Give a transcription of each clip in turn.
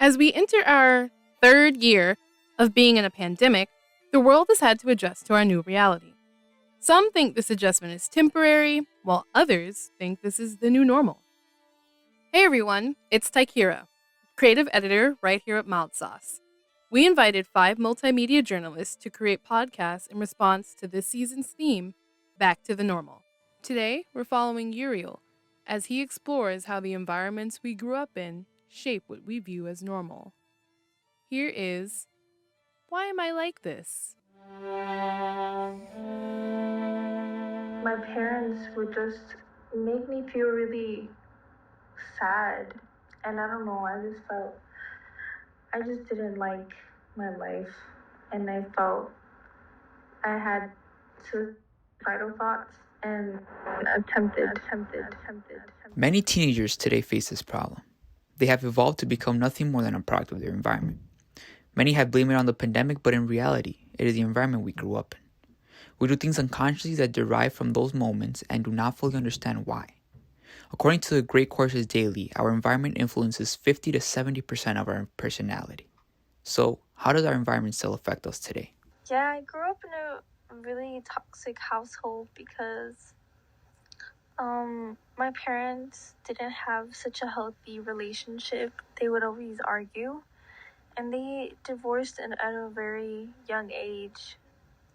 As we enter our third year of being in a pandemic, the world has had to adjust to our new reality. Some think this adjustment is temporary, while others think this is the new normal. Hey everyone, it's Taikira, creative editor right here at Mild Sauce. We invited 5 multimedia journalists to create podcasts in response to this season's theme, Back to the Normal. Today, we're following Uriel as he explores how the environments we grew up in shape what we view as normal. Here is Why Am I Like This? My parents would just make me feel really sad, and I don't know, I just didn't like my life, and I felt I had suicidal thoughts and attempted. Many teenagers today face this problem. They have evolved to become nothing more than a product of their environment. Many have blamed it on the pandemic, but in reality, it is the environment we grew up in. We do things unconsciously that derive from those moments and do not fully understand why. According to the Great Courses Daily, our environment influences 50 to 70% of our personality. So, how does our environment still affect us today? Yeah, I grew up in a really toxic household because my parents didn't have such a healthy relationship. They would always argue, and they divorced at a very young age.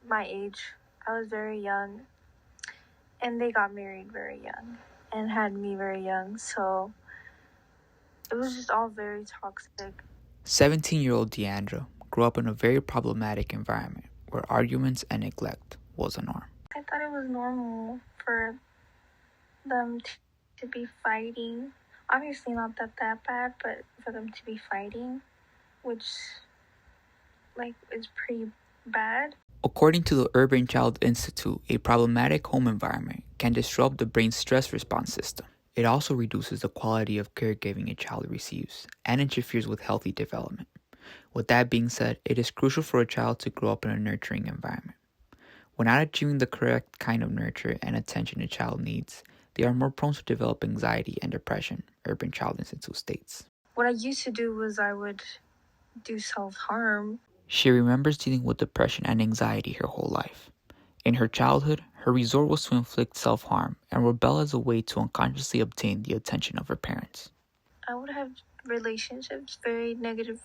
My age, I was very young, and they got married very young and had me very young, so it was just all very toxic. 17-year-old Deandra grew up in a very problematic environment where arguments and neglect was a norm. I thought it was normal for them to be fighting. Obviously not that bad, but for them to be fighting, which is pretty bad. According to the Urban Child Institute, a problematic home environment can disrupt the brain's stress response system. It also reduces the quality of caregiving a child receives and interferes with healthy development. With that being said, it is crucial for a child to grow up in a nurturing environment. When not achieving the correct kind of nurture and attention a child needs, they are more prone to develop anxiety and depression, Urban Child Institute states. What I used to do was I would do self-harm. She remembers dealing with depression and anxiety her whole life. In her childhood, her resort was to inflict self-harm and rebel as a way to unconsciously obtain the attention of her parents. I would have relationships, very negative,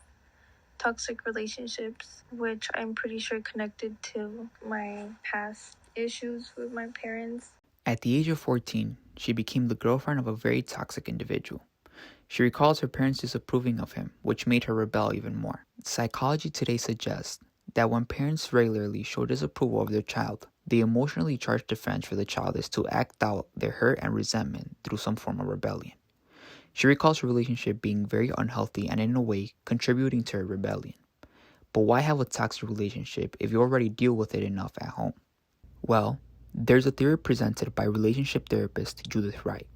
toxic relationships, which I'm pretty sure connected to my past issues with my parents. At the age of 14, she became the girlfriend of a very toxic individual. She recalls her parents disapproving of him, which made her rebel even more. Psychology today suggests that when parents regularly show disapproval of their child, the emotionally charged defense for the child is to act out their hurt and resentment through some form of rebellion. She recalls her relationship being very unhealthy and in a way contributing to her rebellion. But why have a toxic relationship if you already deal with it enough at home? Well, there's a theory presented by relationship therapist Judith Wright.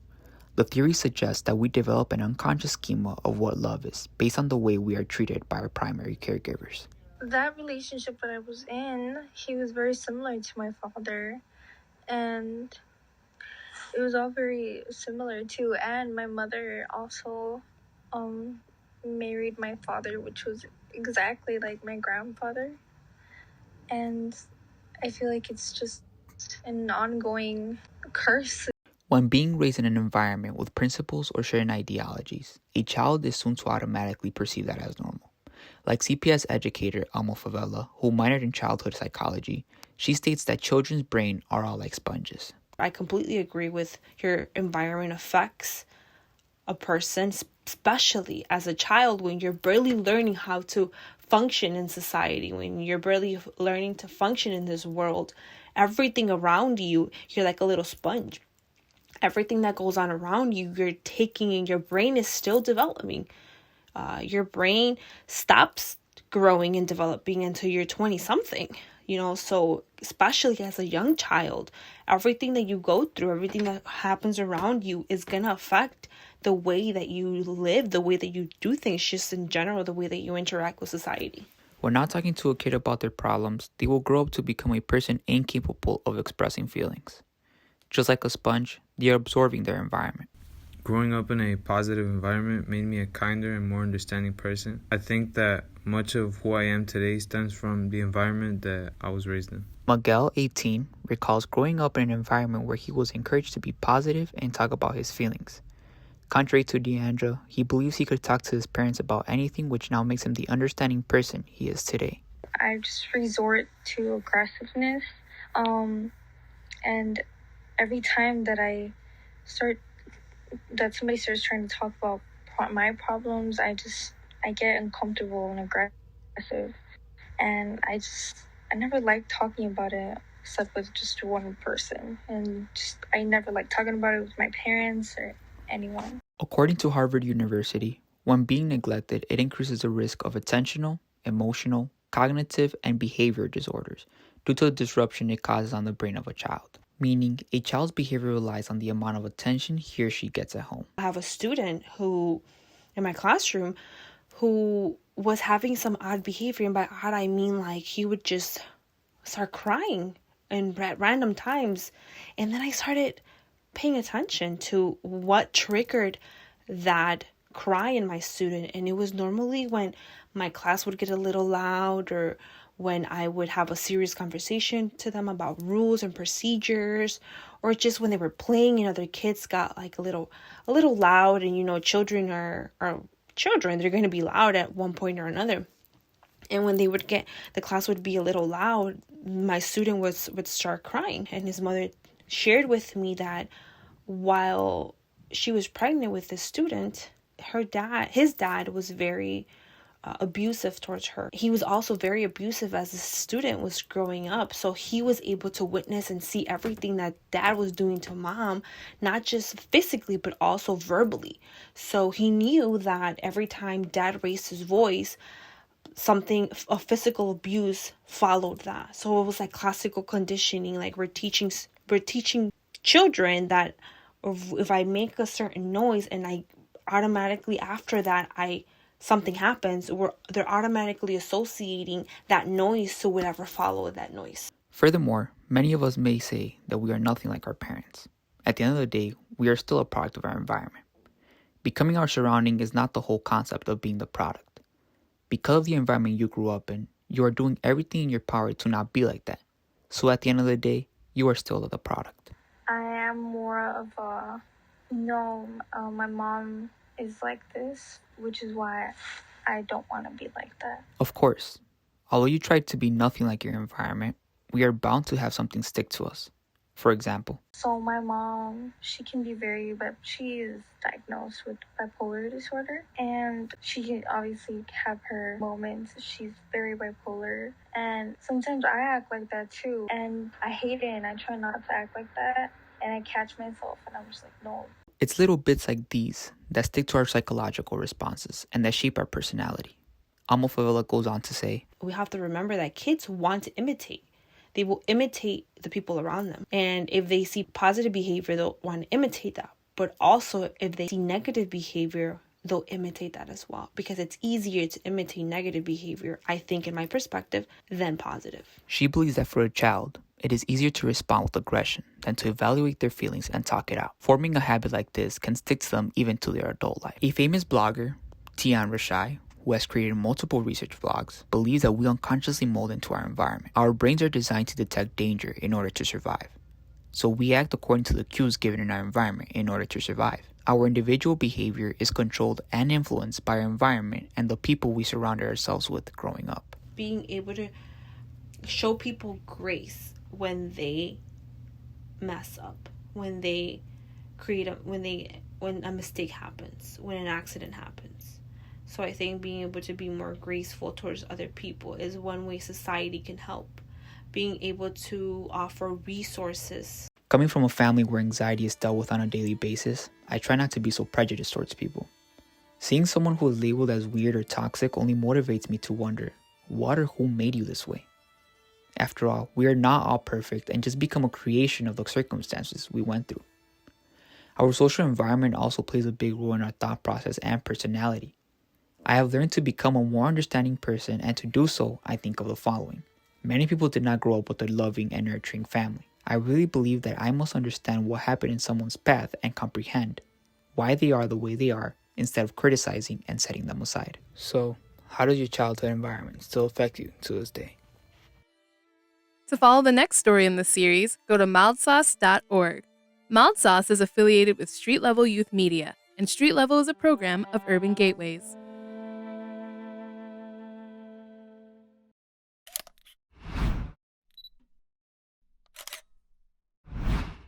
The theory suggests that we develop an unconscious schema of what love is based on the way we are treated by our primary caregivers. That relationship that I was in, he was very similar to my father, and it was all very similar too. And my mother also married my father, which was exactly like my grandfather. And I feel like it's just an ongoing curse. When being raised in an environment with principles or certain ideologies, a child is soon to automatically perceive that as normal. Like CPS educator Alma Favela, who minored in childhood psychology, she states that children's brains are all like sponges. I completely agree with your environment affects a person, especially as a child when you're barely learning how to function in society, when you're barely learning to function in this world. Everything around you, you're like a little sponge. Everything that goes on around you, you're taking, and your brain is still developing. Your brain stops growing and developing until you're 20-something, so especially as a young child, everything that you go through, everything that happens around you is going to affect the way that you live, the way that you do things, just in general, the way that you interact with society. When not talking to a kid about their problems, they will grow up to become a person incapable of expressing feelings. Just like a sponge, they are absorbing their environment. Growing up in a positive environment made me a kinder and more understanding person. I think that much of who I am today stems from the environment that I was raised in. Miguel, 18, recalls growing up in an environment where he was encouraged to be positive and talk about his feelings. Contrary to Deandra, he believes he could talk to his parents about anything, which now makes him the understanding person he is today. I just resort to aggressiveness, and every time that somebody starts trying to talk about my problems, I get uncomfortable and aggressive, and I never liked talking about it except with just one person, and I never liked talking about it with my parents or anyone. According to Harvard University, when being neglected, it increases the risk of attentional, emotional, cognitive, and behavior disorders due to the disruption it causes on the brain of a child. Meaning, a child's behavior relies on the amount of attention he or she gets at home. I have a student who, in my classroom, who was having some odd behavior, and by odd I mean like he would just start crying at random times, and then I started paying attention to what triggered that cry in my student, and it was normally when my class would get a little loud, or when I would have a serious conversation to them about rules and procedures, or just when they were playing and other kids got like a little loud, and children are children, they're going to be loud at one point or another. And when the class would be a little loud, my student would start crying, and his mother shared with me that while she was pregnant with this student, his dad was very abusive towards her. He was also very abusive as the student was growing up. So he was able to witness and see everything that dad was doing to mom, not just physically, but also verbally. So he knew that every time dad raised his voice, something of physical abuse followed that. So it was like classical conditioning. Like we're teaching children that if I make a certain noise and I automatically after that something happens, they're automatically associating that noise to whatever followed that noise. Furthermore, many of us may say that we are nothing like our parents. At the end of the day, we are still a product of our environment. Becoming our surrounding is not the whole concept of being the product. Because of the environment you grew up in, you are doing everything in your power to not be like that. So at the end of the day, you are still the product. I am more of a, my mom is like this, which is why I don't want to be like that. Of course, although you try to be nothing like your environment, we are bound to have something stick to us. For example, so my mom, she is diagnosed with bipolar disorder, and she can obviously have her moments. She's very bipolar, and sometimes I act like that too, and I hate it, and I try not to act like that, and I catch myself, and I'm just like, no. It's little bits like these that stick to our psychological responses and that shape our personality. Amofavela goes on to say, we have to remember that kids want to imitate. They will imitate the people around them. And if they see positive behavior, they'll want to imitate that. But also, if they see negative behavior, they'll imitate that as well. Because it's easier to imitate negative behavior, I think, in my perspective, than positive. She believes that for a child, it is easier to respond with aggression than to evaluate their feelings and talk it out. Forming a habit like this can stick to them even to their adult life. A famous blogger, Tian Rashai, who has created multiple research blogs, believes that we unconsciously mold into our environment. Our brains are designed to detect danger in order to survive. So we act according to the cues given in our environment in order to survive. Our individual behavior is controlled and influenced by our environment and the people we surrounded ourselves with growing up. Being able to show people grace when they mess up, when a mistake happens, when an accident happens. So I think being able to be more graceful towards other people is one way society can help. Being able to offer resources. Coming from a family where anxiety is dealt with on a daily basis, I try not to be so prejudiced towards people. Seeing someone who is labeled as weird or toxic only motivates me to wonder, what or who made you this way? After all, we are not all perfect and just become a creation of the circumstances we went through. Our social environment also plays a big role in our thought process and personality. I have learned to become a more understanding person, and to do so, I think of the following. Many people did not grow up with a loving and nurturing family. I really believe that I must understand what happened in someone's path and comprehend why they are the way they are instead of criticizing and setting them aside. So, how does your childhood environment still affect you to this day? To follow the next story in the series, go to mildsauce.org. Mild Sauce is affiliated with Street Level Youth Media, and Street Level is a program of Urban Gateways.